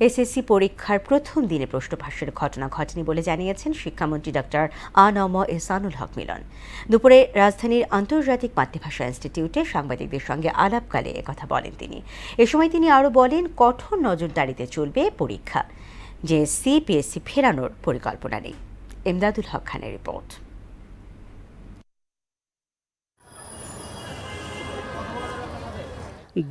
SSC পরীক্ষার প্রথম দিনে প্রশ্নফাঁসের ঘটনা ঘটেনি বলে জানিয়েছেন শিক্ষামন্ত্রী ডক্টর আ.ন.ম এহসানুল হক মিলন। দুপুরে রাজধানীর আন্তর্জাতিক মাতৃভাষা ইনস্টিটিউটে সাংবাদিকদের সঙ্গে আলাপকালে একথা বলেন তিনি। এ সময় তিনি আরও বলেন, কঠোর নজরদারিতে চলবে পরীক্ষা, জেএসসি পিএসসি ফেরানোর পরিকল্পনা নেই। এমদাদুল হক খানের রিপোর্ট।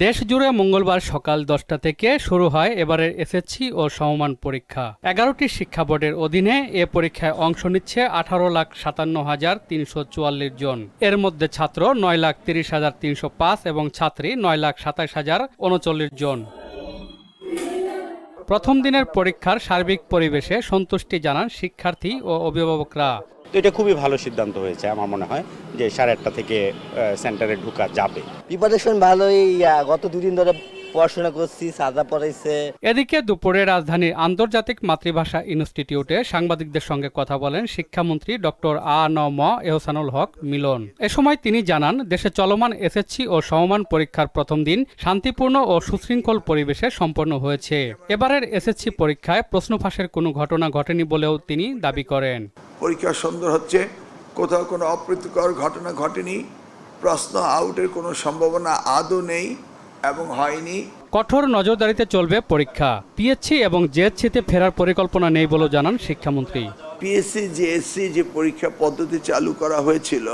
দেশ জুড়ে মঙ্গলবার সকাল 10টা থেকে শুরু হয় এবারের এসএসসি ও সমমান পরীক্ষা। 11টি শিক্ষা বোর্ডের অধীনে এ পরীক্ষায় অংশ নিচ্ছে 18,57,344 জন। এর মধ্যে ছাত্র 9,30,305 এবং ছাত্রী 9,27,039 জন। প্রথম দিনের পরীক্ষার সার্বিক পরিবেশে সন্তুষ্টি জানান শিক্ষার্থী ও অভিভাবকরা। তো এটা খুবই ভালো সিদ্ধান্ত হয়েছে। আমার মনে হয় যে 8:30 থেকে সেন্টারে ঢোকা যাবে। প্রিপারেশন ভালোই, গত 2 দিন ধরে পড়াশোনা করছি, সাদা পড়াইছে। এদিকে দুপুরে রাজধানীর আন্তর্জাতিক মাতৃভাষা ইনস্টিটিউটে সাংবাদিকদের সঙ্গে কথা বলেন শিক্ষামন্ত্রী ডক্টর আ.ন.ম এহসানুল হক মিলন। এ সময় তিনি জানান, দেশে চলমান এসএসসি ও সমমান পরীক্ষার প্রথম দিন শান্তিপূর্ণ ও সুশৃঙ্খল পরিবেশে সম্পন্ন হয়েছে। এবারের এসএসসি পরীক্ষায় প্রশ্নফাঁসের কোনো ঘটনা ঘটেনি বলেও তিনি দাবি করেন। পরীক্ষা সুন্দর হচ্ছে, কোথাও কোনো অপ্রীতিকর ঘটনা ঘটেনি, প্রশ্ন আউটের কোনো সম্ভাবনা আদৌ নেই এবং হয়নি। কঠোর নজরদারিতে চলবে পরীক্ষা। পিএসসি এবং জেএসসিতে ফেরার পরিকল্পনা নেই বলে জানান শিক্ষামন্ত্রী। পিএসসি জেএসসি যে পরীক্ষা পদ্ধতি চালু করা হয়েছিল,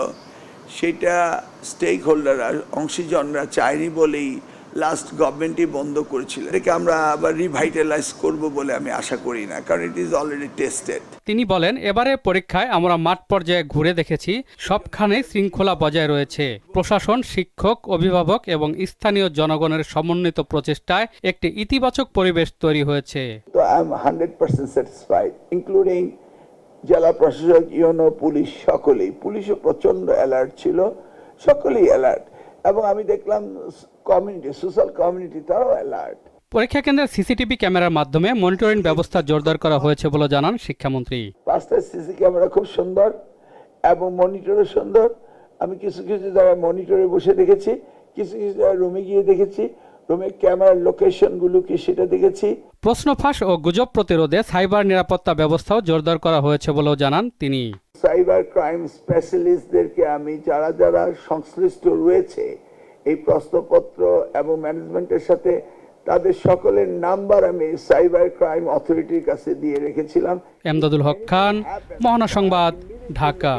সেটা স্টেক হোল্ডাররা, অংশীজনরা চায়নি বলেই লাস্ট গভর্নমেন্টই বন্ধ করেছিল। এটাকে আমরা আবার রিভাইটালাইজ করব বলে আমি আশা করি না, কারণ ইট ইজ অলরেডি টেস্টেড। তিনি বলেন, এবারে পরীক্ষায় আমরা মাঠ পর্যায়ে ঘুরে দেখেছি, সবখানে শৃঙ্খলা বজায় রয়েছে। প্রশাসন, শিক্ষক, অভিভাবক এবং স্থানীয় জনগণের সমন্বিত প্রচেষ্টায় একটি ইতিবাচক পরিবেশ তৈরি হয়েছে। তো আই এম 100% স্যাটিসফাইড, ইনক্লুডিং জেলা প্রশাসক, ইউনো, পুলিশ, সকলেই। পুলিশও প্রচন্ড অ্যালার্ট ছিল, সকলেই অ্যালার্ট, এবং আমি দেখলাম কমিউনিটি, সোশ্যাল কমিউনিটি, তারাও অ্যালার্ট। পরীক্ষা কেন্দ্রের সিসিটিভি ক্যামেরার মাধ্যমে মনিটরিং ব্যবস্থা জোরদার করা হয়েছে বলে জানান শিক্ষামন্ত্রী। 5টা সিসি ক্যামেরা খুব সুন্দর এবং মনিটরও সুন্দর। আমি কিছু কিছু জায়গায় মনিটরে বসে দেখেছি, কিছু কিছু জায়গায় রুমে গিয়ে দেখেছি, রুমের ক্যামেরার লোকেশনগুলো কি সেটা দেখেছি। প্রশ্নফাঁস ও গুজব প্রতিরোধে সাইবার নিরাপত্তা ব্যবস্থাও জোরদার করা হয়েছে বলেও জানান তিনি। সাইবার ক্রাইম স্পেশালিস্টদেরকে আমি যারা যারা সংশ্লিষ্ট রয়েছে এই প্রশ্নপত্র এবং ম্যানেজমেন্টের সাথে, তাদের সকলের নাম্বার আমি সাইবার ক্রাইম অথরিটির কাছে দিয়ে রেখেছিলাম। এমদাদুল হক খান, মহানা সংবাদ, ঢাকা।